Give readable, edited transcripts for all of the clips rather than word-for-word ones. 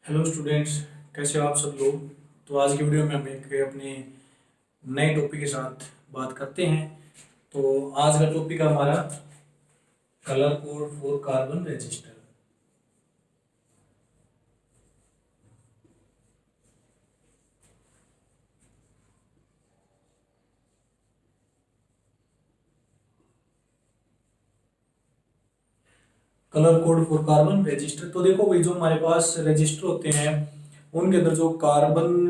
Hello students, कैसे हो आप सब लोग। तो आज की वीडियो में हम एक अपने नए टॉपिक के साथ बात करते हैं। तो आज का टॉपिक है हमारा colour code for carbon register. Colour code for carbon register. तो देखो भाई, जो हमारे पास रजिस्टर होते हैं उनके अंदर जो कार्बन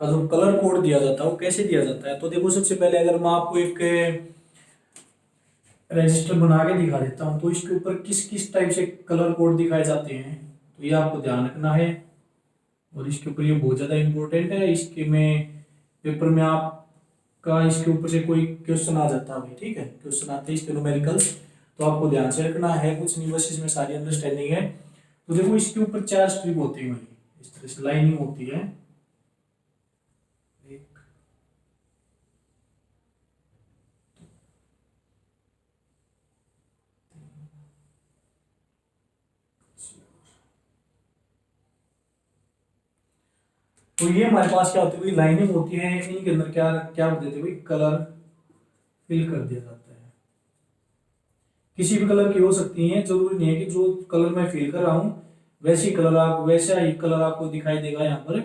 का जो कलर कोड दिया जाता है वो कैसे दिया जाता है। तो देखो, सबसे पहले अगर मैं आपको एक रजिस्टर बना के दिखा देता हूँ तो इसके ऊपर किस किस टाइप से कलर कोड दिखाए जाते हैं, तो ये आपको ध्यान रखना है। और इसके ऊपर ये बहुत ज़्यादा इम्पोर्टेंट है। इसके में पेपर में आपका इसके ऊपर से कोई क्वेश्चन आ जाता है भाई, ठीक है, क्वेश्चन आते हैं इसके न्यूमेरिकल्स, तो आपको ध्यान से रखना है। कुछ नहीं, बस इसमें सारी अंडरस्टैंडिंग है। तो देखो, इसके ऊपर 4 स्ट्रिप होती है भाई, इस तरह से लाइनिंग होती है। एक, तो ये हमारे पास क्या होती है भाई, लाइनिंग होती है। इनके अंदर क्या क्या कर देते हैं भाई, कलर फिल कर दिया जाता है। किसी भी कलर की हो सकती है, जरूरी नहीं है कि जो कलर मैं फिल कर रहा हूँ वैसा ही कलर आपको दिखाई देगा। यहाँ पर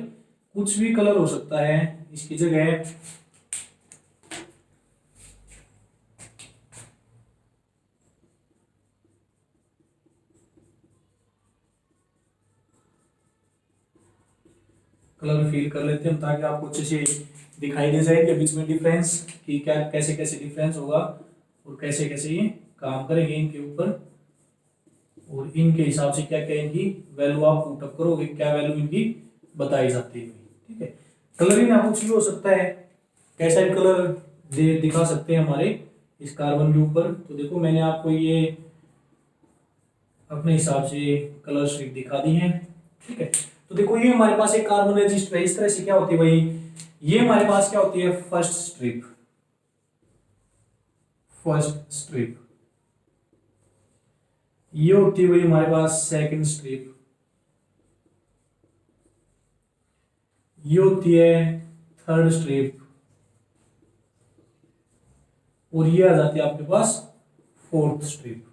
कुछ भी कलर हो सकता है। इसकी जगह कलर फिल कर लेते हैं ताकि आपको अच्छे से दिखाई दे जाए कि बीच में डिफरेंस कि क्या कैसे कैसे डिफरेंस होगा और कैसे कैसे ये काम करेंगे इनके ऊपर, और इनके हिसाब से क्या क्या इनकी वैल्यू आप पुटअप करोगे, क्या वैल्यू इनकी बताई जाती है। ठीक है, कलरिंग ना कुछ भी हो सकता है, कैसा भी कलर दिखा सकते हैं हमारे इस कार्बन के ऊपर। तो देखो, मैंने आपको ये अपने हिसाब से कलर स्ट्रिप दिखा दी है। ठीक है, तो देखो, ये हमारे पास एक कार्बन रजिस्टर है। इस तरह से क्या होती है भाई, ये हमारे पास क्या होती है, फर्स्ट स्ट्रिप। ये होती है भाई हमारे पास सेकंड स्ट्रिप। ये होती है थर्ड स्ट्रिप। और ये आ जाती है आपके पास फोर्थ स्ट्रिप।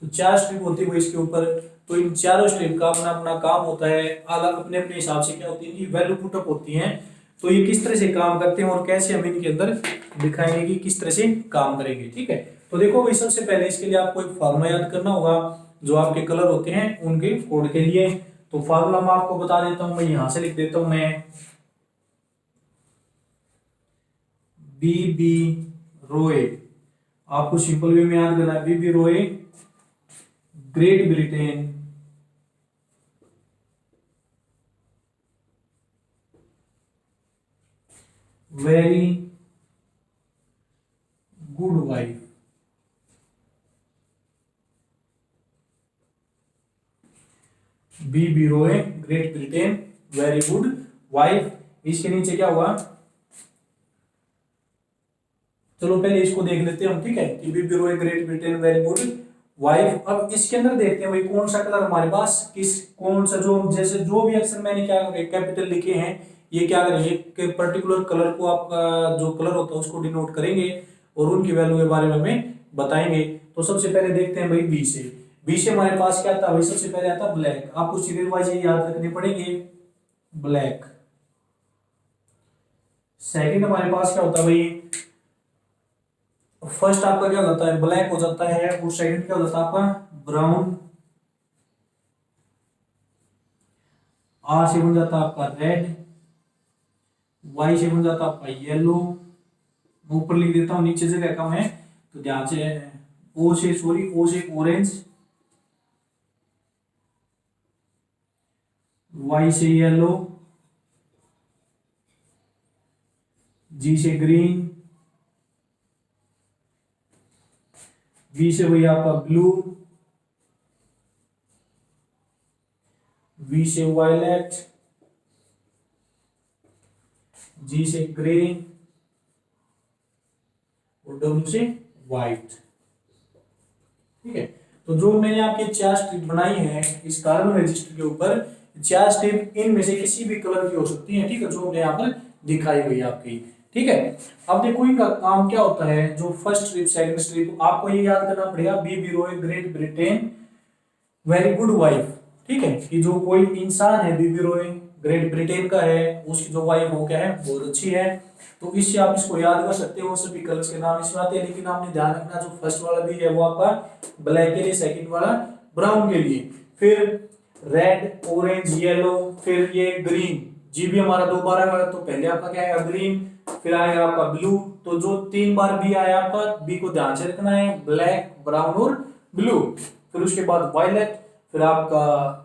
तो 4 स्ट्रिप होती है वो इसके ऊपर। तो इन चारों स्ट्रिप का अपना अपना काम होता है, अलग अपने अपने हिसाब से क्या होती है, इनकी वैल्यू पुटअप होती है। तो ये किस तरह से काम करते हैं और कैसे हम इनके अंदर दिखाएंगे कि किस तरह से काम करेंगे। ठीक है, तो देखो भाई, सबसे पहले इसके लिए आपको एक फार्मूला याद करना होगा जो आपके कलर होते हैं उनके कोड के लिए। तो फार्मूला मैं आपको बता देता हूं, मैं यहां से लिख देता हूं, मैं बी बी रोए। आपको सिंपल वे में याद करना है, B B Roy great Britain very good wife. B B Roy great Britain very good wife. इसके नीचे क्या हुआ, चलो पहले इसको देख लेते हैं हम। ठीक है, कि B B Roy great Britain very good wife. अब इसके अंदर देखते हैं भाई कौन सा कलर हमारे पास कौन सा, जो जैसे जो भी अक्षर मैंने क्या कैपिटल लिखे हैं, ये क्या करेंगे, कि पर्टिकुलर कलर को आपका जो कलर होता है उसको डिनोट करेंगे और उनकी वैल्यू के बारे में हमें बताएंगे। तो सबसे पहले देखते हैं भाई बी से हमारे पास क्या आता है भाई, सबसे पहले आता है ब्लैक। आपको सीरियल वाइज याद रखने पड़ेंगे, ब्लैक। सेकंड हमारे पास क्या होता है भाई, फर्स्ट आपका क्या हो जाता है, ब्लैक हो जाता है, और सेकंड क्या हो जाता है आपका, ब्राउन। आर से बन जाता है आपका रेड, वाई से बन जाता है आपका येलो। मैं ऊपर लिख देता हूं, नीचे जगह कम है तो ध्यान से, ओ से ऑरेंज, वाई से येलो, जी से ग्रीन, वी से वही आपका ब्लू, वी से वायलेट, जी से ग्रे और डब्ल्यू से व्हाइट। ठीक है, तो जो मैंने आपके 4 स्ट्रिप बनाई है इस कार्बन रजिस्टर के ऊपर, 4 स्ट्रिप इनमें से किसी भी कलर की हो सकती है, ठीक है, जो हमने यहाँ पर दिखाई हुई है आपकी, ठीक है। अब देखो इनका काम क्या होता है, जो फर्स्ट स्ट्रिप सेकंड स्ट्रिप, आपको ये याद करना पड़ेगा, B B Roy great Britain very good wife, ठीक है, कि जो कोई इंसान है बीबी रॉय ग्रेट ब्रिटेन का है, उसकी जो वाइफ वो क्या है, बहुत अच्छी है। तो इससे आप इसको याद कर सकते हो, सभी कलर्स के नाम इसमें आते हैं, लेकिन आपने ध्यान रखना जो फर्स्ट वाला भी है वो आपका ब्लैक के लिए, सेकंड वाला ब्राउन के लिए, फिर रेड ऑरेंज येलो, फिर ये ग्रीन, जी भी हमारा 2 बार आएगा, तो पहले आपका क्या आएगा ग्रीन, फिर आएगा आपका ब्लू, तो जो 3 बार बी आया आपका, बी को ध्यान से रखना है, ब्लैक ब्राउन और ब्लू, फिर उसके बाद वायलेट, फिर आपका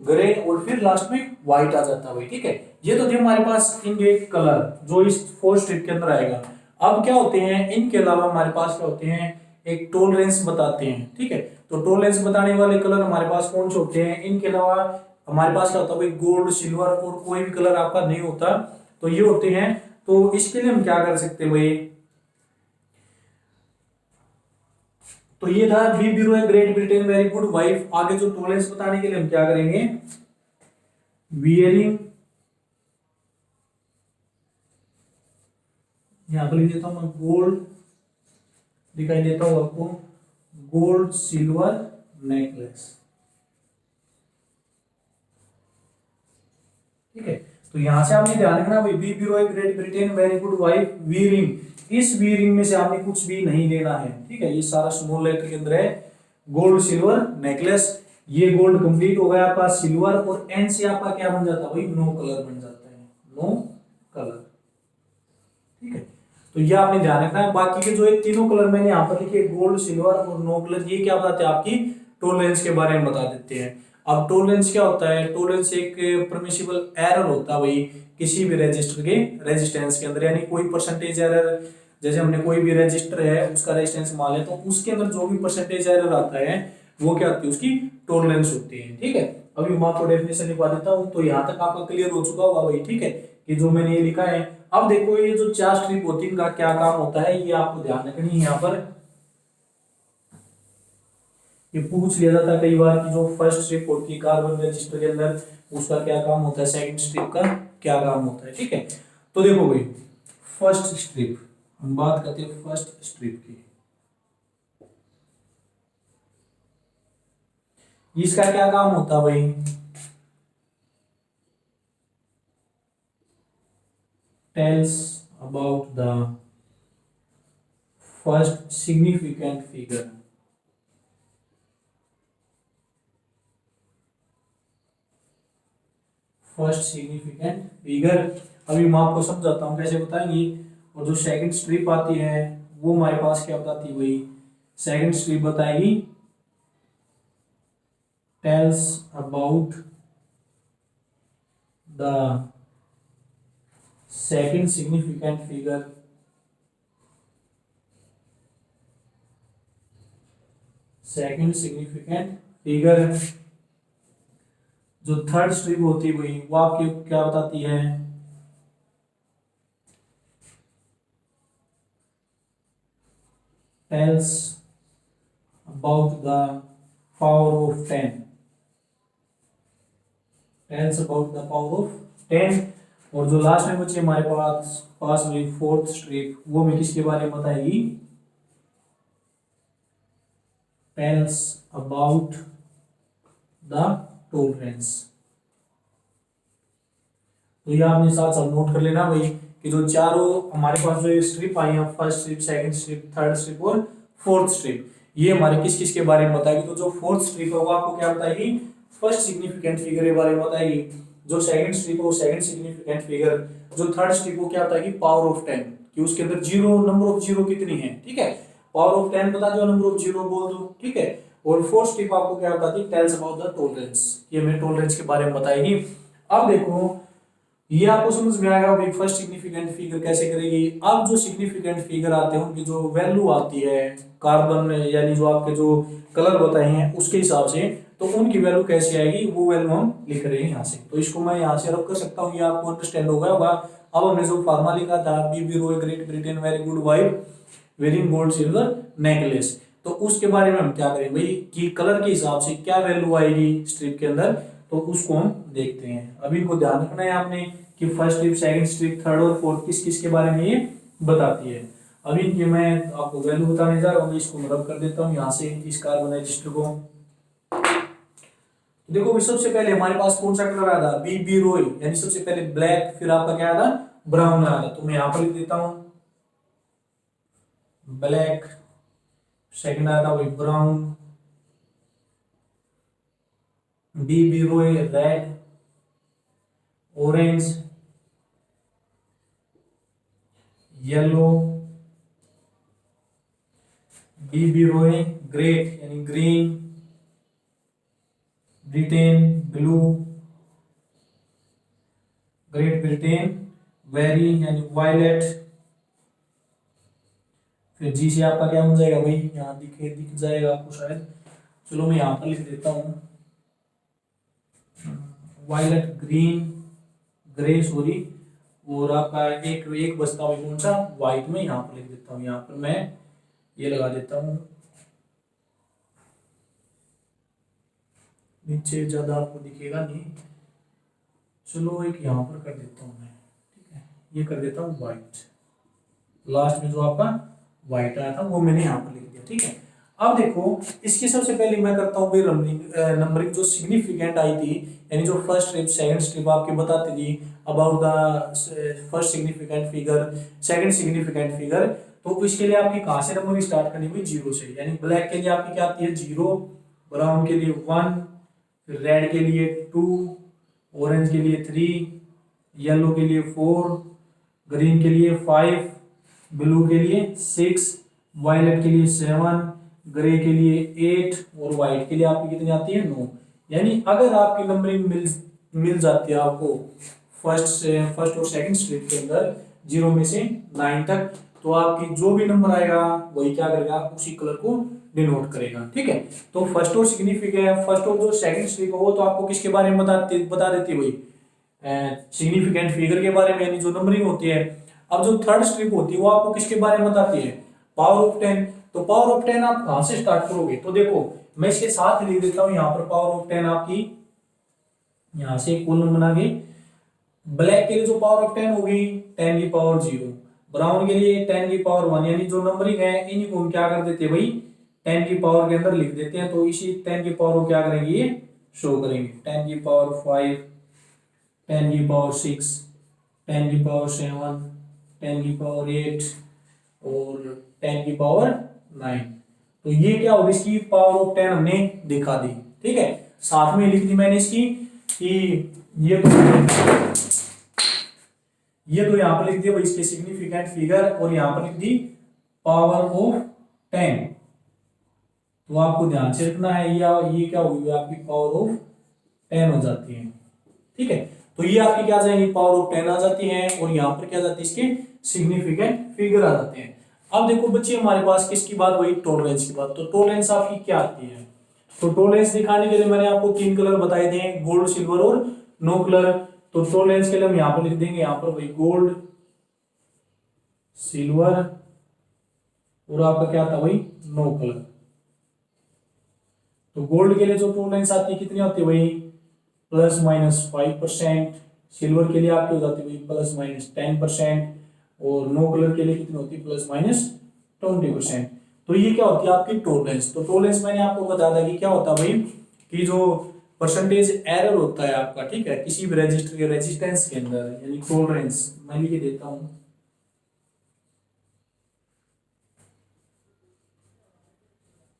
ग्रे, और फिर लास्ट में व्हाइट आ जाता है भाई, ठीक है। ये तो थे हमारे पास इनके कलर जो इस 4 स्ट्रिप के अंदर आएगा। अब क्या होते हैं इनके अलावा हमारे पास क्या होते हैं, एक टॉलरेंस बताते हैं, ठीक है। तो टॉलरेंस बताने वाले कलर हमारे पास कौन से होते हैं, इनके अलावा हमारे पास क्या होता है भाई, गोल्ड सिल्वर और कोई भी कलर आपका नहीं होता, तो ये होते हैं। तो इसके लिए हम क्या कर सकते हैं भाई, तो ये था B bureau Great Britain very good wife. आगे जो टॉलरेंस बताने के लिए हम क्या करेंगे, वियरिंग, यहां पर लिख देता हूं मैं गोल्ड, दिखाई देता हूं आपको, गोल्ड सिल्वर नेकलेस, ठीक है। तो यहां से आपने ध्यान रखना भाई, B bureau Great Britain very good wife wearing, इस वियरिंग में से आपने कुछ भी नहीं लेना है, ठीक है, ये सारा स्मॉल लेटर के अंदर है। गोल्ड सिल्वर नेकलेस, ये गोल्ड कंप्लीट हो गया आपका, सिल्वर और एन से आपका क्या बन जाता है भाई, नो कलर बन जाता है, नो कलर, ठीक है। तो ये आपने ध्यान रखना है। बाकी के जो ये तीनों कलर मैंने यहाँ पर लिखे, गोल्ड सिल्वर और नो कलर, ये क्या बताते हैं, आपकी टॉलरेंस के बारे में बता देते हैं। अब टॉलरेंस क्या होता है, टॉलरेंस एक परमिसिबल एरर होता है भाई किसी भी रजिस्टर के रेजिस्टेंस के अंदर, यानी कोई परसेंटेज एरर, जैसे हमने कोई भी रजिस्टर है उसका रेजिस्टेंस मान ले, तो उसके अंदर जो भी परसेंटेज एरर आता है वो क्या होती है, उसकी टॉलरेंस होती है, ठीक है। अभी मैं आपको डेफिनेशन लिखवा देता हूँ, तो यहाँ तक आपका क्लियर हो चुका होगा भाई, ठीक है, कि जो मैंने ये लिखा है। अब देखो ये जो 4 स्ट्रिप होती है इनका क्या काम होता है, ये आपको ध्यान रखनी है। यहाँ पर ये पूछ लिया जाता है कई बार कि जो फर्स्ट स्ट्रिप होती है कार्बन रजिस्टर के अंदर, उसका क्या काम होता है, सेकंड स्ट्रिप का क्या काम होता है, ठीक है। तो देखो भाई फर्स्ट स्ट्रिप, हम बात करते हैं फर्स्ट स्ट्रिप की, इसका क्या काम होता है भाई, tells about the first significant figure, first significant figure. अभी मैं आपको समझाता हूँ कैसे बताएंगे। और जो सेकंड स्ट्रिप आती है वो हमारे पास क्या बताती है भाई, सेकंड स्ट्रिप बताएगी tells about the second significant figure, second significant figure. जो थर्ड स्ट्रिप होती है भाई वो आपके क्या बताती है, tells about the power of 10, tells about the power of 10। और जो लास्ट में बची हमारे पास में फोर्थ स्ट्रिप, वो में किसके बारे में बताएगी, टेल्स अबाउट द टॉलरेंस। तो ये आपने साथ साथ नोट कर लेना भाई कि जो चारों हमारे पास जो स्ट्रिप आई है, first strip, second strip, third strip और फोर्थ स्ट्रिप, ये हमारे किस किस के बारे में बताएगी। तो जो फोर्थ स्ट्रिप है वो आपको क्या बताएगी, फर्स्ट सिग्निफिकेंट फिगर के बारे में बताएगी। जो सेकंड स्ट्रिप है वो सेकंड सिग्निफिकेंट फिगर। जो थर्ड स्ट्रिप वो क्या बताएगी, पावर ऑफ 10, कि उसके अंदर जीरो, नंबर ऑफ जीरो कितनी है, ठीक है, पावर ऑफ 10 बता दो, नंबर ऑफ जीरो बोल दो, ठीक है। और फोर्थ स्ट्रिप आपको क्या बताती है, टेल्स अबाउट द टॉलरेंस, ये हमें टॉलरेंस के बारे में बताएगी। अब देखो ये आपको समझ में आएगा भाई फर्स्ट सिग्निफिकेंट फिगर कैसे करेगी। अब जो सिग्निफिकेंट फिगर आते हैं उनकी जो वैल्यू आती है कार्बन, यानी जो आपके जो कलर बताए हैं उसके हिसाब से, तो उनकी वैल्यू कैसे आएगी वो वैल्यू हम लिख रहे हैं यहाँ से। तो इसको मैं यहाँ से रब कर सकता हूँ, ये आपको अंडरस्टैंड हो गया होगा। अब हमने जो फार्मा लिखा था, B bureau Great Britain very good wife wearing gold silver necklace, तो उसके बारे में हम क्या करें भाई कि कलर के हिसाब से क्या वैल्यू आएगी स्ट्रिप के अंदर, तो उसको हम देखते हैं। अभी इनको ध्यान रखना है आपने कि first strip, second strip, third और फोर्थ किस किस के बारे में ये बताती है। अभी ये मैं आपको वैल्यू बताने जा रहा हूँ, इसको मैं रब कर देता हूँ यहाँ से इस कार्बन रजिस्टर को। देखो सबसे पहले हमारे पास कौन सा कलर आया था, बी रोई, यानी सबसे पहले ब्लैक, फिर आपका क्या आया था, ब्राउन आया था। तो मैं यहाँ पर लिख देता हूँ ब्लैक, सेकंड आया था वही ब्राउन, बी रोई रेड, ऑरेंज, येलो, बी रोई ग्रेट यानी green, Britain blue, great Britain very यानी वायलेट, फिर जी से आपका क्या बन जाएगा भाई, यहाँ दिख जाएगा आपको शायद, चलो मैं यहाँ पर लिख देता हूँ वायलेट ग्रीन ग्रे सॉरी, और आपका एक एक बचता हुआ कौन सा, व्हाइट में यहाँ पर लिख देता हूँ, यहाँ पर मैं ये लगा देता हूँ, नीचे ज्यादा आपको दिखेगा नहीं, चलो एक यहाँ पर कर देता हूँ मैं, ठीक है, ये कर देता हूँ व्हाइट, लास्ट में जो आपका व्हाइट आया था वो मैंने यहाँ पर लिख दिया, ठीक है। अब देखो इसकी सबसे पहले मैं करता हूँ भाई नंबरिंग जो सिग्निफिकेंट आई थी, यानी जो फर्स्ट स्ट्रिप सेकंड स्ट्रिप आपकी बताती थी about the first significant figure, second significant figure, तो इसके लिए आपकी कहाँ से नंबरिंग स्टार्ट करनी हुई, जीरो से, यानी ब्लैक के लिए आपकी क्या आती है जीरो, ब्राउन के लिए वन, फिर रेड के लिए टू, ऑरेंज के लिए थ्री, येलो के लिए फोर, ग्रीन के लिए फाइव, ब्लू के लिए सिक्स, वायलेट के लिए सेवन, ग्रे के लिए एट, और व्हाइट के लिए आपकी कितनी आती है, नो। यानी अगर आपकी नंबरिंग मिल जाती है आपको फर्स्ट और सेकंड स्ट्रिप के अंदर जीरो में से नाइन तक, तो आपकी जो भी नंबर आएगा वही क्या करेगा, उसी कलर को डिनोट करेगा, ठीक है। तो फर्स्ट और सिग्निफिकेंट, फर्स्ट और जो सेकंड स्ट्रिप हो तो आपको किसके बारे में बता देती है भाई, सिग्निफिकेंट फिगर के बारे में, यानी जो नंबरिंग होती है। अब जो थर्ड स्ट्रिप होती है वो आपको किसके बारे में बताती है, पावर ऑफ 10। तो पावर ऑफ 10 आप कहां से स्टार्ट करोगे, तो देखो मैं इसके साथ लिख देता हूं यहाँ पर पावर ऑफ 10 आपकी, यहां से एक कॉलम बना के, ब्लैक के लिए जो पावर ऑफ 10 होगी 10 की पावर 0, ब्राउन के लिए 10 की पावर 1, यानी जो नंबरिंग है इन्हीं को हम क्या कर देते हैं भाई 10 की पावर के अंदर लिख देते हैं, तो इसी 10 की पावर को क्या करेंगे ये शो करेंगे, 10 की पावर 5, 10 की पावर 6, 10 की पावर 7, 10 की पावर 8 और 10 की पावर 9। तो ये क्या होगी, इसकी पावर ऑफ 10 हमने दिखा दी, ठीक है। साथ में लिख दी मैंने इसकी कि ये तो यहाँ पर लिख दिया भाई इसके सिग्निफिकेंट फिगर, और यहाँ पर लिख दी पावर ऑफ 10। तो आपको ध्यान से रखना है, ये क्या होगी आपकी पावर ऑफ 10 हो जाती है, ठीक है। तो ये आपकी क्या आ जाएंगी, पावर ऑफ 10 आ जाती है, और यहाँ पर क्या जाती है इसके सिग्निफिकेंट फिगर आ जाते हैं। अब देखो बच्चे हमारे पास किसकी बात हुई, टॉलरेंस की बात। तो टॉलरेंस आपकी क्या आती है, तो टॉलरेंस दिखाने के लिए मैंने आपको तीन कलर बताए थे, गोल्ड, सिल्वर और नो कलर। तो टॉलरेंस के लिए हम यहाँ पर लिख देंगे, यहाँ पर वही गोल्ड, सिल्वर और आपका क्या था वही नो कलर। तो गोल्ड के लिए जो टॉलरेंस आती है कितनी होती है वही ±5%, सिल्वर के लिए आपकी हो जाती है वही ±10%, और नो कलर के लिए कितनी होती है ±20%। तो ये क्या होती है आपकी टॉलरेंस। तो टॉलरेंस मैंने आपको बताया था कि क्या होता है भाई कि जो परसेंटेज एरर होता है आपका, ठीक है, किसी भी रजिस्टर के रेजिस्टेंस के अंदर, यानी टॉलरेंस मैं लिख देता हूं,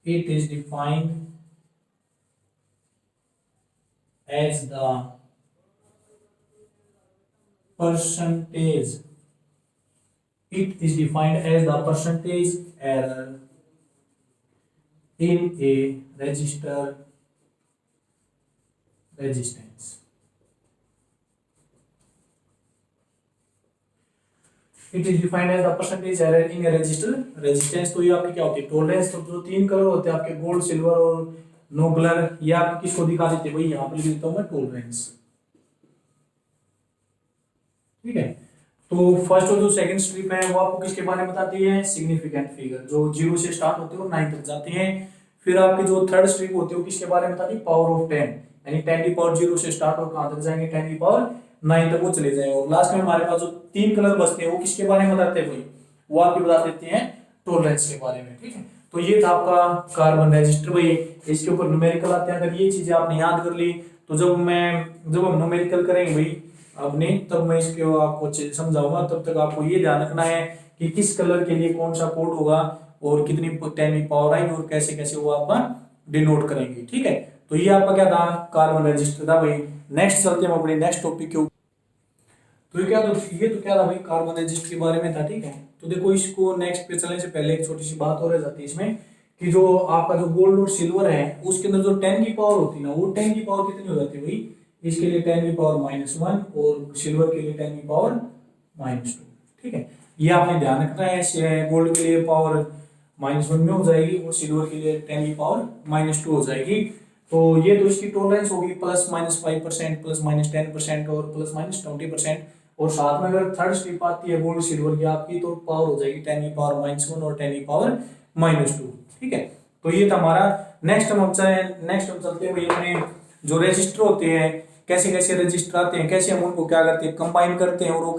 it is defined as the percentage, it is defined as the percentage error in a register resistance। It is defined as the percentage error in register resistance. तो ये आपकी क्या होती है टॉलरेंस। तो जो तीन कलर होते हैं आपके गोल्ड, सिल्वर और नो कलर, ये आप किसको दिखा देते हैं भाई, यहाँ पर लिख देता हूं मैं टॉलरेंस, ठीक है। तो फर्स्ट और जो सेकंड स्ट्रिप है वो आपको किसके बारे में बताती है, सिग्निफिकेंट फिगर, जो जीरो से स्टार्ट होते हैं और 9 तक जाते हैं। फिर आपकी जो थर्ड स्ट्रिप होती है वो किसके बारे में बताती है, पावर ऑफ 10, यानी 10 की पावर 0 से स्टार्ट और कहां तक जाएंगे, 10 की पावर 9 तक वो चले जाएंगे। और लास्ट में हमारे पास जो तीन कलर बचते हैं वो किसके बारे में बताते हैं भाई, वो आपको बता देते हैं टॉलरेंस के बारे में। ठीक है, तो ये था आपका कार्बन रजिस्टर भाई। इसके ऊपर न्यूमेरिकल आते हैं, अगर ये चीजें आपने याद कर ली तो जब हम न्यूमेरिकल करेंगे भाई अब नहीं, तब मैं इसके आपको अच्छे से समझाऊंगा। तब तक आपको ये ध्यान रखना है कि किस कलर के लिए कौन सा कोड होगा और कितनी 10 की पावर आएगी और कैसे कैसे वो आपका डिनोट करेंगे। ठीक है, तो ये आपका क्या था, कार्बन रजिस्टर था भाई। नेक्स्ट चलते हैं हम अपने नेक्स्ट टॉपिक के ऊपर। तो ये क्या था भाई, कार्बन रजिस्टर के बारे में था। ठीक है, तो देखो इसको नेक्स्ट पे चलने से पहले एक छोटी सी बात हो रह जाती है इसमें कि जो आपका जो गोल्ड और सिल्वर है उसके अंदर जो 10 की पावर होती है ना, वो 10 की पावर कितनी हो जाती है भाई, इसके लिए 10 की पावर -1 और सिल्वर के लिए 10 की पावर -2। ठीक है, ये आपने ध्यान रखना है। गोल्ड के लिए पावर -1 में हो जाएगी और सिल्वर के लिए 10 की पावर -2 हो जाएगी। तो ये तो इसकी टॉलरेंस होगी +-5%, +-10% और +-20%। और साथ में अगर थर्ड स्ट्रिप आती है गोल्ड सिल्वर की आपकी, तो पावर हो जाएगी 10 की पावर -1 और 10 की पावर -2। ठीक है, तो ये था हमारा। नेक्स्ट हम चलते हैं भाई अपने जो रजिस्टर होते हैं, कैसे कैसे रजिस्टर आते हैं, कैसे हम उनको क्या करते हैं, कंबाइन करते हैं, और वो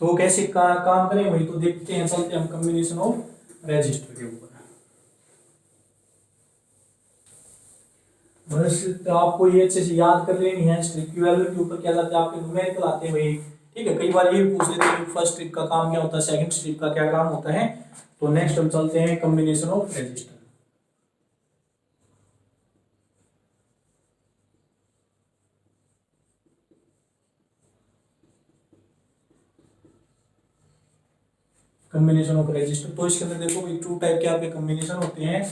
कैसे काम करें भाई, तो देखते हैं, चलते हैं हम कॉम्बिनेशन ऑफ रजिस्टर के ऊपर। बस तो आपको ये अच्छे से याद कर लेनी है। स्ट्रिप की वैल्यू के ऊपर क्या जाते हैं, आपके न्यूमेरिकल आते हैं भाई। ठीक है, कई बार ये भी पूछ लेते हैं फर्स्ट स्ट्रिप का काम क्या होता है, सेकंड स्ट्रिप का क्या काम होता है। तो नेक्स्ट हम चलते हैं combination of register. Combination of register, तो इसके अंदर देखो भाई टू टाइप के आपके कॉम्बिनेशन होते हैं।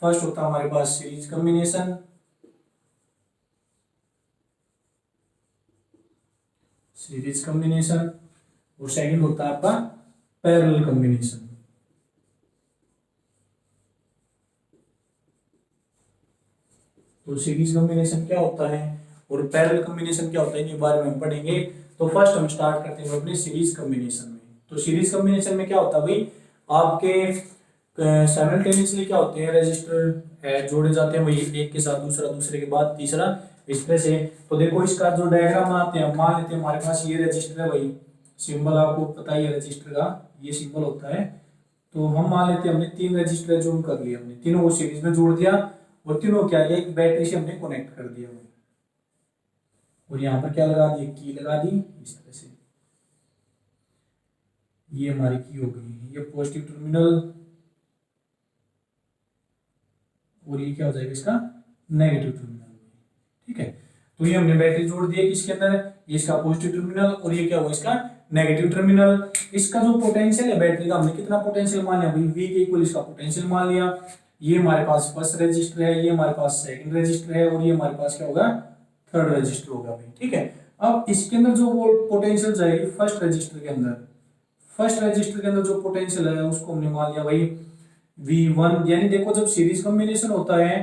फर्स्ट होता है हमारे पास सीरीज कॉम्बिनेशन, और सेकंड होता है आपका पैरेलल कॉम्बिनेशन। तो सीरीज कॉम्बिनेशन क्या होता है और पैरेलल कॉम्बिनेशन क्या होता है, इनके बारे में हम पढ़ेंगे। तो फर्स्ट हम स्टार्ट करते हैं अपने सीरीज कॉम्बिनेशन में। तो सीरीज कॉम्बिनेशन में क्या होता है भाई, आपके साइमल्टेनियसली क्या होते हैं, रजिस्टर जोड़े जाते हैं भाई, एक के साथ दूसरा, दूसरे के बाद तीसरा, इस तरह से। तो देखो इसका जो डायग्राम बनाते हैं, मान लेते हैं हमारे पास ये रजिस्टर है भाई, सिंबल आपको पता ही है रजिस्टर का, ये सिंबल होता है। तो हम मान लेते हैं हमने 3 रजिस्टर जोड़ कर लिए, हमने तीनों को सीरीज में जोड़ दिया और तीनों क्या किया, एक बैटरी से हमने कनेक्ट कर दिया भाई। और यहाँ पर क्या लगा दी, की लगा दी इस तरह से, ये हमारी की हो गई, ये पॉजिटिव टर्मिनल और ये क्या हो जाएगा इसका नेगेटिव टर्मिनल। ठीक है, तो ये हमने बैटरी जोड़ दी है किसके अंदर, ये इसका पॉजिटिव टर्मिनल और ये क्या हुआ इसका नेगेटिव टर्मिनल। इसका जो पोटेंशियल है बैटरी का, हमने कितना पोटेंशियल मान लिया भाई, V के इक्वल इसका पोटेंशियल मान लिया। ये हमारे पास फर्स्ट रजिस्टर है, ये हमारे पास सेकंड रजिस्टर है और ये हमारे पास क्या होगा, थर्ड रजिस्टर होगा भाई। ठीक है, अब इसके अंदर जो पोटेंशियल जाएगी फर्स्ट रजिस्टर के अंदर जो पोटेंशियल है उसको हमने मान लिया भाई V1। यानी देखो जब सीरीज कॉम्बिनेशन होता है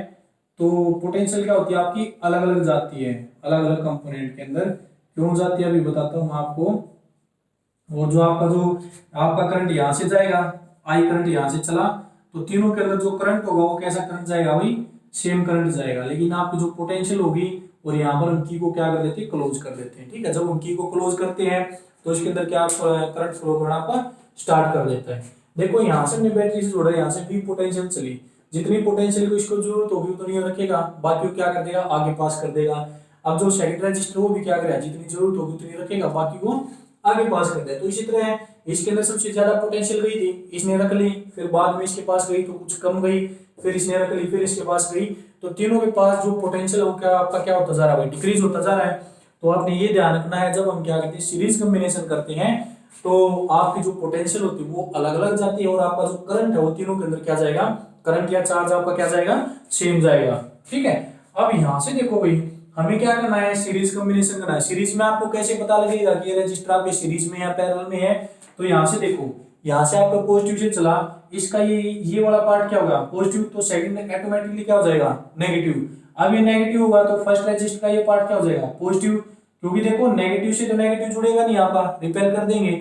तो पोटेंशियल क्या होती है आपकी, अलग अलग जाती है, अलग अलग कंपोनेंट के अंदर। क्यों जाती है अभी बताता हूँ आपको। और जो आपका करंट यहाँ से जाएगा, आई करंट यहाँ से चला, तो तीनों के अंदर जो करंट होगा वो कैसा करंट जाएगा भाई, सेम करंट जाएगा। लेकिन आपकी जो पोटेंशियल होगी, और यहाँ पर हम की को क्या कर देते हैं, क्लोज कर देते हैं। ठीक है, जब हम की को क्लोज करते हैं तो इसके अंदर क्या करंट फ्लो करना आपका स्टार्ट कर देता है। देखो यहाँ से हमने बैटरी से जोड़ा, यहाँ से भी पोटेंशियल चली, जितनी पोटेंशियल को इसको जरूरत होगी उतनी रखेगा, बाकी को क्या कर देगा, आगे पास कर देगा। अब जो सेकंड रजिस्टर वो भी क्या करेगा, जितनी जरूरत होगी उतनी रखेगा, बाकी को आगे पास कर देगा। तो इसी तरह है, इसके अंदर सबसे ज्यादा पोटेंशियल गई थी, इसने रख ली, फिर बाद में इसके पास गई तो कुछ कम गई, फिर इसने रख ली, फिर इसके पास गई, तो तीनों के पास जो पोटेंशियल हो क्या आपका क्या होता जा रहा है, डिक्रीज होता जा रहा है। तो आपने ये ध्यान रखना है, जब हम क्या करते हैं सीरीज कॉम्बिनेशन करते हैं तो आपकी जो पोटेंशियल होती है वो अलग अलग जाती है, और आपका जो करंट है वो तीनों के अंदर क्या जाएगा, करंट या चार्ज आपका क्या जाएगा, सेम जाएगा। ठीक है, अब यहां से देखो भाई हमें क्या करना है, सीरीज कॉम्बिनेशन करना है। सीरीज में आपको कैसे पता लगेगा कि ये रजिस्टर आपके सीरीज में या पैरेलल में है, तो यहां से देखो, यहां से आपका पॉजिटिव से चला, इसका ये वाला पार्ट क्या होगा पॉजिटिव, तो सेकंड में ऑटोमेटिकली क्या हो जाएगा नेगेटिव। अब ये नेगेटिव होगा तो फर्स्ट रजिस्टर का ये पार्ट क्या हो जाएगा पॉजिटिव, क्योंकि देखो नेगेटिव से तो नेगेटिव जुड़ेगा नहीं, आप रिपेल कर देंगे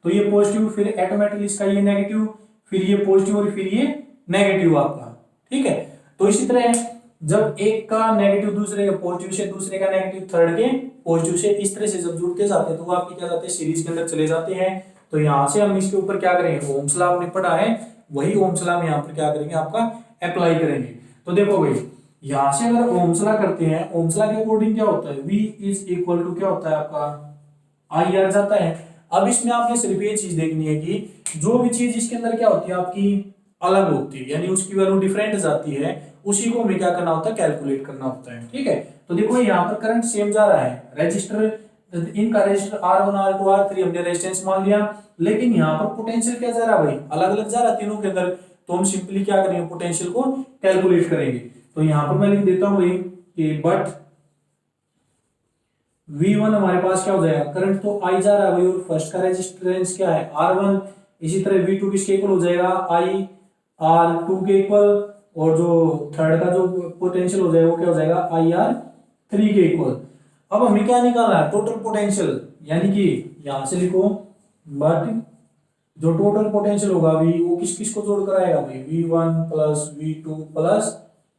तो ये पॉजिटिव, फिर ऑटोमेटिकली इसका ये नेगेटिव, फिर ये पॉजिटिव और फिर ये नेगेटिव आपका। ठीक है, तो इसी तरह जब एक का नेगेटिव दूसरे के पॉजिटिव से, दूसरे का नेगेटिव थर्ड के पॉजिटिव से, इस तरह से जब जुड़ते जाते हैं तो वो आपके क्या जाते हैं, सीरीज के अंदर चले जाते हैं। तो यहां से हम इसके ऊपर क्या करेंगे, ओम्स लॉ आपने पढ़ा है, वही ओम्स लॉ में यहाँ पर क्या करेंगे, आपका अप्लाई करेंगे। तो देखो भाई यहां से अगर ओम्स लॉ करते हैं, ओम्स लॉ के अकॉर्डिंग क्या होता है, V इज इक्वल टू क्या होता है आपका IR जाता है। अब इसमें आपने सिर्फ ये चीज देखनी है कि जो भी चीज इसके अंदर क्या होती है आपकी अलग होती है, यानी उसकी वैल्यू डिफरेंट जाती है, उसी को हमें क्या करना होता है, कैलकुलेट करना होता है। ठीक है, तो देखो यहाँ पर करंट सेम जा रहा है, रजिस्टर इनका रजिस्टर R1 R2 R3 हमने रेजिस्टेंस मान लिया, लेकिन यहाँ पर पोटेंशियल क्या जा रहा है भाई, अलग अलग जा रहा है तीनों के अंदर। तो हम सिंपली क्या करेंगे, पोटेंशियल को कैलकुलेट करेंगे। तो यहाँ पर मैं लिख देता हूँ भाई कि बट V1 हमारे पास क्या हो जाएगा, करंट तो I जा रहा है भाई, और फर्स्ट का रेजिस्टेंस क्या है R1, इसी तरह V2 किसके इक्वल हो जाएगा, I R2 के इक्वल, और जो थर्ड का जो पोटेंशियल हो जाएगा वो क्या हो जाएगा, IR3 के इक्वल। अब हमें क्या निकालना है, टोटल पोटेंशियल, यानी कि यहां से लिखो बट जो टोटल पोटेंशियल होगा V, वो किस किस को जोड़कर आएगा भाई, V1 plus V2 plus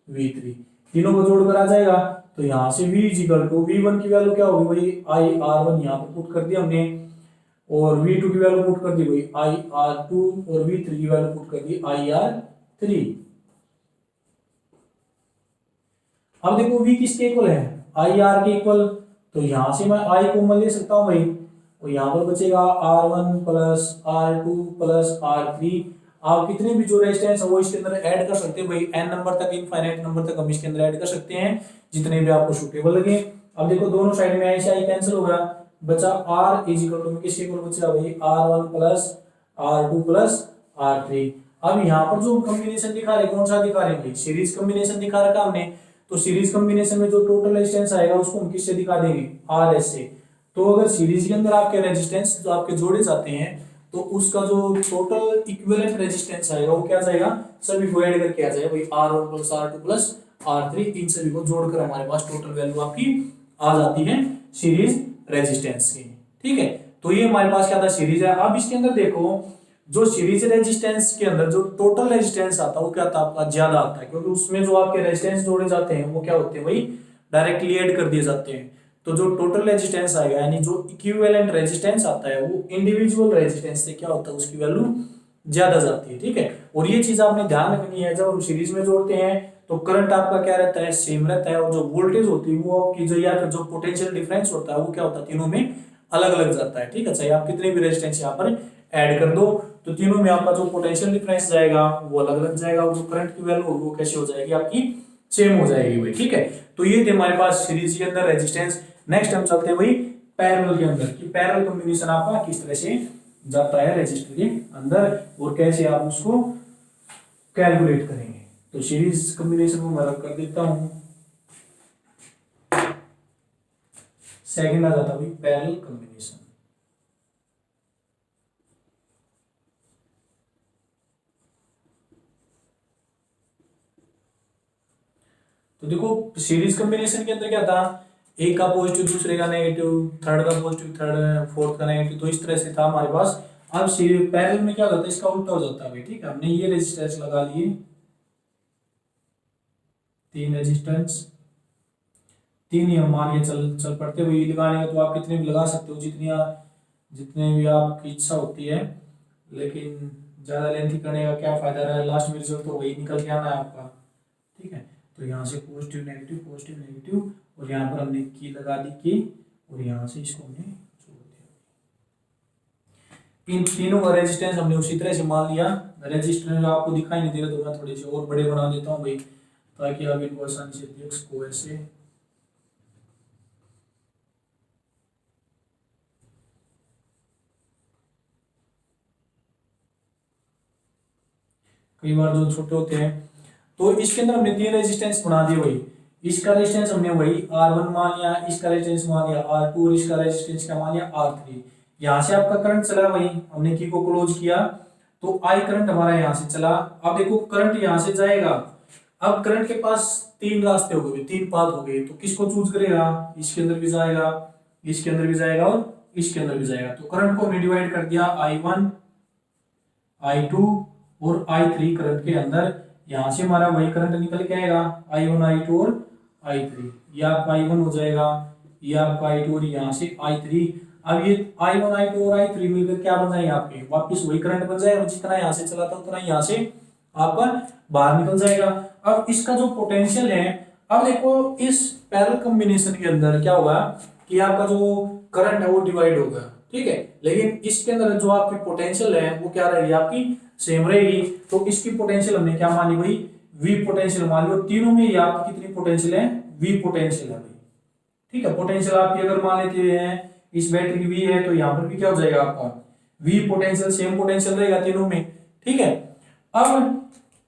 V3, तीनों को जोड़कर आ जाएगा। तो यहां से V is equal to V1 की वैल्यू क्या होगी भाई, IR1 यहाँ पर पुट कर दिया हमने, और V2 की वैल्यू पुट कर दी भाई IR2, और V3 की वैल्यू पुट कर दी IR3। अब देखो V किसके इक्वल है, IR के इक्वल, तो यहां से मैं I कॉमन ले सकता हूं भाई, और यहाँ पर बचेगा R1 plus R2 plus R3। आप कितने भी जो रेजिस्टेंस है वो इसके अंदर ऐड कर सकते हैं भाई, n नंबर तक, इनफाइनाइट नंबर तक हम इसके अंदर ऐड कर सकते हैं, जितने भी आपको सूटेबल लगे। अब देखो दोनों साइड में आई कैंसिल हो गया, बचा R इज इक्वल टू किसके इक्वल बचा भाई, R1 plus R2 plus R3। अब यहाँ पर जो कॉम्बिनेशन दिखा रहे, कौन सा दिखा रहे हैं भाई, सीरीज कॉम्बिनेशन दिखा रखा हमने। तो सीरीज कॉम्बिनेशन में जो टोटल रेजिस्टेंस आएगा उसको हम किससे दिखा देंगे, RS से। तो अगर सीरीज के अंदर आपके रेजिस्टेंस जो आपके जोड़े जाते हैं, तो उसका जो टोटल इक्विवेलेंट रेजिस्टेंस आएगा वो क्या जाएगा, सभी को ऐड करके आ जाएगा भाई, R1 plus R2 plus R3, इन सभी को जोड़कर हमारे पास टोटल वैल्यू आपकी आ जाती है सीरीज रेजिस्टेंस की। ठीक है, तो ये हमारे पास क्या था, सीरीज है। अब इसके अंदर देखो जो सीरीज रेजिस्टेंस के अंदर जो टोटल रेजिस्टेंस आता है वो क्या था आपका, ज्यादा आता है, क्योंकि उसमें जो आपके रेजिस्टेंस जोड़े जाते हैं वो क्या होते हैं भाई, डायरेक्टली ऐड कर दिए जाते हैं। तो जो टोटल रेजिस्टेंस आएगा, यानी जो इक्विवेलेंट रेजिस्टेंस आता है, वो इंडिविजुअल रेजिस्टेंस से क्या होता है, उसकी वैल्यू ज्यादा जाती है। ठीक है, और ये चीज आपने ध्यान रखनी है, जब हम सीरीज में जोड़ते हैं तो करंट आपका क्या रहता है, सेम रहता है, और जो वोल्टेज होती है वो आपकी जो, या फिर जो पोटेंशियल डिफरेंस होता है वो क्या होता है, तीनों में अलग अलग जाता है। ठीक है, चाहे आप कितने भी रेजिस्टेंस यहाँ पर ऐड कर दो, तो तीनों में आपका जो पोटेंशियल डिफरेंस जाएगा वो अलग अलग जाएगा, और जो करंट की वैल्यू होगी वो कैसे हो जाएगी, आपकी सेम हो जाएगी भाई। ठीक है, तो ये थे हमारे पास सीरीज के अंदर रेजिस्टेंस। नेक्स्ट हम चलते हैं भाई पैरेलल के अंदर, कि पैरेलल कॉम्बिनेशन आपका किस तरह से जाता है रजिस्टर के अंदर, और कैसे आप उसको कैलकुलेट करेंगे। तो सीरीज कॉम्बिनेशन को मैं रख कर देता हूं, सेकंड आ जाता भाई पैरेलल कॉम्बिनेशन। तो देखो सीरीज कॉम्बिनेशन के अंदर क्या था, एक का पॉजिटिव दूसरे का नेगेटिव, थर्ड का पॉजिटिव थर्ड फोर्थ का नेगेटिव, तो इस तरह से था हमारे पास। अब पैरेलल में क्या होता है, इसका उल्टा हो जाता है भाई। ठीक है, हमने ये रेजिस्टेंस लगा लिए, तीन रेजिस्टेंस, तीन ही हम मान के चल पड़ते हुए लगाने का, तो आप कितने भी लगा सकते हो, जितने भी आपकी इच्छा होती है, लेकिन ज्यादा लेंथी करने का क्या फायदा रहा, लास्ट में रिजल्ट तो वही निकल के आना है आपका। ठीक है, तो यहाँ से पॉजिटिव नेगेटिव, और यहाँ पर हमने की लगा दी की, और यहाँ से इसको हमने छोड़ दिया। इन तीनों का रेजिस्टेंस हमने उसी तरह से मान लिया। रेजिस्टेंस आपको दिखाई नहीं दे रहा तो मैं थोड़े से और बड़े बना देता हूँ भाई, ताकि आप इनको आसानी से देख सको। ऐसे कई बार जो छोटे होते हैं, तो इसके अंदर हमने तीन रेजिस्टेंस बना दिए भाई। इसका रेजिस्टेंस हमने वही R1 मान लिया, इसका रेजिस्टेंस मान लिया R2, और इसका रेजिस्टेंस क्या मान लिया R3। यहाँ से आपका करंट चला वही, हमने की को क्लोज किया, तो I करंट हमारा यहाँ से चला। अब देखो करंट यहाँ से जाएगा, अब करंट के पास तीन रास्ते हो गए, तीन पाथ हो गए, तो किसको चूज करेगा, इसके अंदर भी जाएगा, इसके अंदर भी जाएगा और इसके अंदर भी जाएगा। तो करंट को हमने डिवाइड कर दिया I1 I2 और I3 करंट के अंदर। यहां से हमारा वही करंट निकल के आएगा I1 I2 और I3। ये आपका I1 हो जाएगा, ये आपका I2 और यहाँ से I3। अब ये I1 I2 और I3 मिलकर क्या बन जाएंगे आपके, वापस वही करंट बन जाएगा, जितना यहाँ से चला था उतना यहाँ से आपका बाहर निकल जाएगा। अब इसका जो पोटेंशियल है, अब देखो इस पैरेलल कॉम्बिनेशन के अंदर क्या हुआ कि आपका जो करंट है वो डिवाइड होगा, ठीक है, लेकिन इसके अंदर जो आपकी पोटेंशियल है वो क्या रहेगी, आपकी सेम रहेगी। तो इसकी पोटेंशियल हमने क्या मानी भाई, वी पोटेंशियल मान लो। तीनों में ये आपकी कितनी पोटेंशियल है, वी पोटेंशियल है भाई, ठीक है। पोटेंशियल आपकी अगर मान लेते हैं इस बैटरी की वी है, तो यहाँ पर भी क्या हो जाएगा आपका वी पोटेंशियल, सेम पोटेंशियल रहेगा तीनों में, ठीक है। अब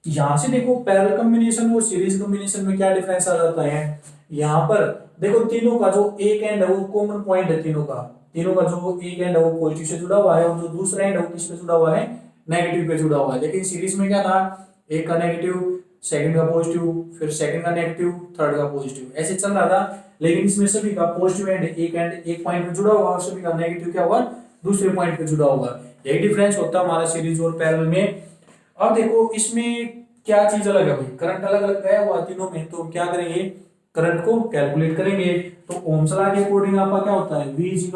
यहां से देखो पैरेलल कॉम्बिनेशन और सीरीज कॉम्बिनेशन में क्या डिफरेंस आ जाता है। यहाँ पर देखो तीनों का जो एक एंड है वो कॉमन पॉइंट है, तीनों का जो एक एंड है वो पॉजिटिव से जुड़ा हुआ है और जो दूसरा एंड है वो किस पे जुड़ा हुआ है, नेगेटिव पे जुड़ा हुआ है। लेकिन सीरीज में क्या था, एक का नेगेटिव, सेकंड का पॉजिटिव, फिर सेकंड का नेगेटिव, थर्ड का पॉजिटिव, ऐसे चल रहा था। लेकिन इसमें सभी का पॉजिटिव एंड एक पॉइंट पे जुड़ा हुआ और सभी का नेगेटिव क्या हुआ, दूसरे पॉइंट पे जुड़ा हुआ। यही डिफरेंस होता है हमारा सीरीज और पैरेलल में। अब देखो इसमें क्या चीज अलग है भाई, करंट अलग अलग गया हुआ तीनों में, तो हम क्या करेंगे, करंट को कैलकुलेट करेंगे। तो ओम्स लॉ के अकॉर्डिंग आपका क्या होता है, V =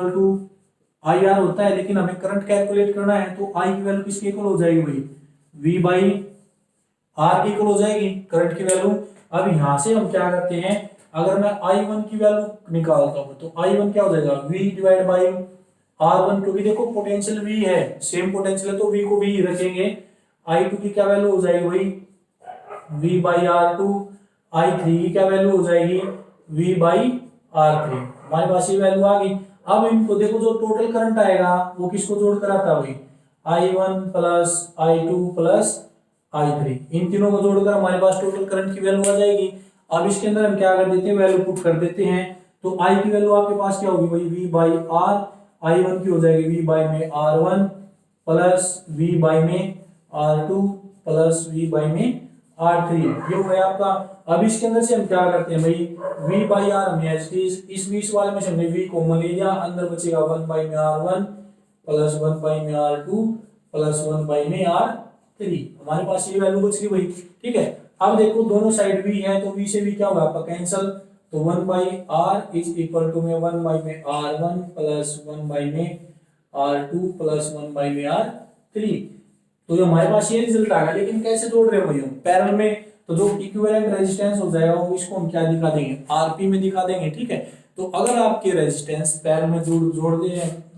IR होता है। लेकिन हमें करंट कैलकुलेट करना है तो I की वैल्यू किसके इक्वल हो जाएगी भाई, V/R की इक्वल हो जाएगी करंट की वैल्यू। अब यहां से हम क्या करते हैं, अगर मैं I1 की वैल्यू निकालता हूं तो I1 क्या हो जाएगा, V/R1, क्योंकि देखो पोटेंशियल V है, सेम पोटेंशियल है तो V को V ही रखेंगे। I2 की क्या वैल्यू हो जाएगी भाई, V/R2। I3 की क्या वैल्यू हो जाएगी, V/R3। हमारे पास ये वैल्यू आ गई। अब इनको देखो जो टोटल करंट आएगा वो किसको जोड़कर आता है भाई, I1 plus I2 plus I3, इन तीनों को जोड़कर हमारे पास टोटल करंट की वैल्यू आ जाएगी। अब इसके अंदर हम क्या कर देते हैं, वैल्यू पुट कर देते हैं। तो I की वैल्यू आपके पास क्या होगी भाई, V/R। I1 की हो जाएगी V/R1 plus V/R2 plus V/R3, ये हो गया आपका। अब इसके अंदर से हम क्या करते हैं भाई, V/R हमने इस बीच वाले में से हमने V कॉमन ले लिया, अंदर बचेगा 1/R1 plus 1/R2 plus 1/R3। हमारे पास ये वैल्यू बच गई भाई, ठीक है। अब देखो दोनों साइड V है तो V से V क्या होगा आपका कैंसल, तो 1/R इज इक्वल टू में 1/R1 plus 1/R2 plus 1/R3। तो ये हमारे पास ये रिजल्ट आ गया। लेकिन कैसे जोड़ रहे हो भाई हम पैरेलल में, तो जो इक्विवेलेंट रेजिस्टेंस हो जाएगा वो इसको हम क्या दिखा देंगे, आरपी में दिखा देंगे, ठीक है। तो अगर आपके रेजिस्टेंस पैरेलल में जोड़ दे,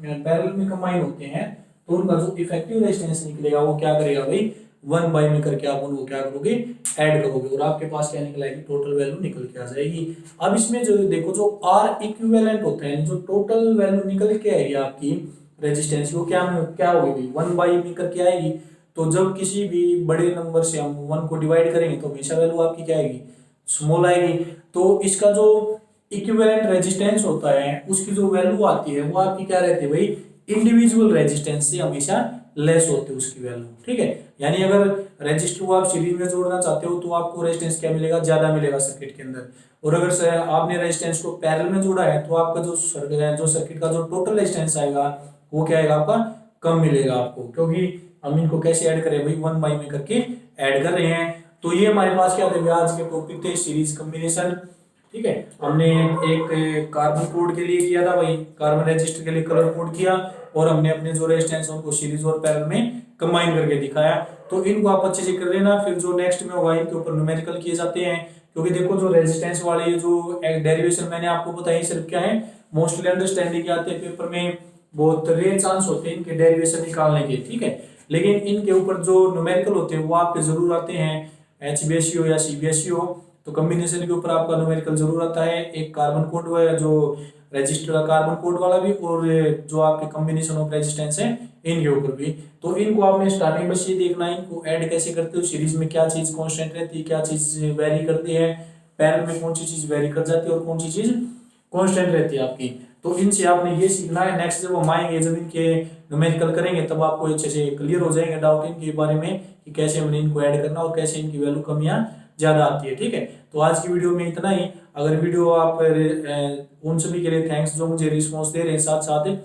पैरेलल में कंबाइन होते हैं, तो उनका जो इफेक्टिव रेजिस्टेंस निकलेगा वो क्या करेगा भाई, 1 में करके आप उनको क्या करोगे, ऐड करोगे और आपके पास क्या निकल आएगी, टोटल वैल्यू निकल के आ जाएगी। अब इसमें जो देखो जो आर इक्विवेलेंट होता है, जो टोटल वैल्यू निकल के आएगी आपकी रेजिस्टेंस, वो क्या होगी, 1 में करके आएगी। तो जब किसी भी बड़े नंबर से हम 1 को डिवाइड करेंगे तो हमेशा वैल्यू आपकी क्या आएगी, स्मॉल आएगी। तो इसका जो इक्विवेलेंट रेजिस्टेंस होता है उसकी जो वैल्यू आती है वो आपकी क्या रहती है भाई, इंडिविजुअल रेजिस्टेंस से हमेशा लेस होती है उसकी वैल्यू, ठीक है। यानी अगर रजिस्टर को आप सीरीज में जोड़ना चाहते हो तो आपको रेजिस्टेंस क्या मिलेगा, ज्यादा मिलेगा सर्किट के अंदर। और अगर आपने रेजिस्टेंस को पैरेलल में जोड़ा है तो आपका जो सर्किट का जो टोटल रेजिस्टेंस आएगा वो क्या आएगा, आपका कम मिलेगा आपको, क्योंकि हम इनको कैसे ऐड करें भाई, 1 में करके ऐड कर रहे हैं। तो ये हमारे पास क्या थे आज के टॉपिक थे, सीरीज कॉम्बिनेशन, ठीक है। हमने एक कार्बन कोड के लिए किया था भाई, कार्बन रजिस्टर के लिए कलर कोड किया, और हमने अपने जो रेजिस्टेंस उनको सीरीज और पैरेलल में कंबाइन करके दिखाया। तो इनको आप अच्छे से कर लेना, फिर जो नेक्स्ट में होगा इनके ऊपर न्यूमेरिकल किए जाते हैं। क्योंकि देखो जो रेजिस्टेंस वाली जो डेरिवेशन मैंने आपको बताई सिर्फ क्या है, मोस्टली अंडरस्टैंडिंग के आते हैं पेपर में, बहुत रेयर चांस होते हैं इनके डेरिवेशन निकालने के, ठीक है। लेकिन इनके ऊपर जो न्यूमेरिकल होते हैं वो आपके जरूर आते हैं, HBSE हो या CBSE हो, तो कॉम्बिनेशन के ऊपर आपका न्यूमेरिकल जरूर आता है। एक कार्बन कोड है जो रजिस्टर का कार्बन कोड वाला भी, और जो आपके कॉम्बिनेशन ऑफ रेजिस्टेंस है इनके ऊपर भी। तो इनको आपने स्टार्टिंग में से देखना है, इनको ऐड कैसे करते हो, सीरीज में क्या चीज कांस्टेंट रहती है, क्या चीज वेरी करती है, पैरेलल में कौन सी चीज वेरी कर जाती है और कौन सी चीज कांस्टेंट रहती है आपकी। तो इनसे आपने ये सीखना है। नेक्स्ट जब हम आएंगे, जब इनके न्यूमेरिकल करेंगे तब आपको अच्छे से क्लियर हो जाएंगे डाउट इनके बारे में कि कैसे हमने इनको ऐड करना और कैसे इनकी वैल्यू कम या ज्यादा आती है, ठीक है। तो आज की वीडियो में इतना ही। अगर वीडियो आप उन सभी के लिए थैंक्स जो मुझे रिस्पॉन्स दे रहे हैं साथ साथ,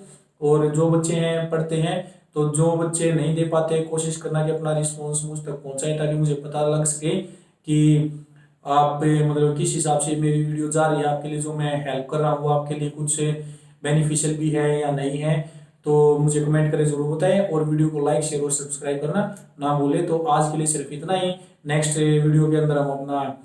और जो बच्चे हैं पढ़ते हैं, तो जो बच्चे नहीं दे पाते कोशिश करना कि अपना रिस्पॉन्स मुझ तक पहुंचाए, ताकि मुझे पता लग सके कि आप मतलब किस हिसाब से मेरी वीडियो जा रही है, आपके लिए जो मैं हेल्प कर रहा हूँ वो आपके लिए कुछ बेनिफिशियल भी है या नहीं है। तो मुझे कमेंट करें जरूर बताएं, और वीडियो को लाइक शेयर और सब्सक्राइब करना ना भूलें। तो आज के लिए सिर्फ इतना ही। नेक्स्ट वीडियो के अंदर हम अपना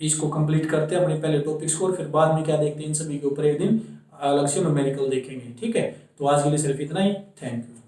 इसको कंप्लीट करते हैं, अपने पहले टॉपिक्स को, और फिर बाद में क्या देखते हैं इन सभी के ऊपर एक दिन अलग से न्यूमेरिकल देखेंगे। ठीक है, तो आज के लिए सिर्फ इतना ही। Thank you.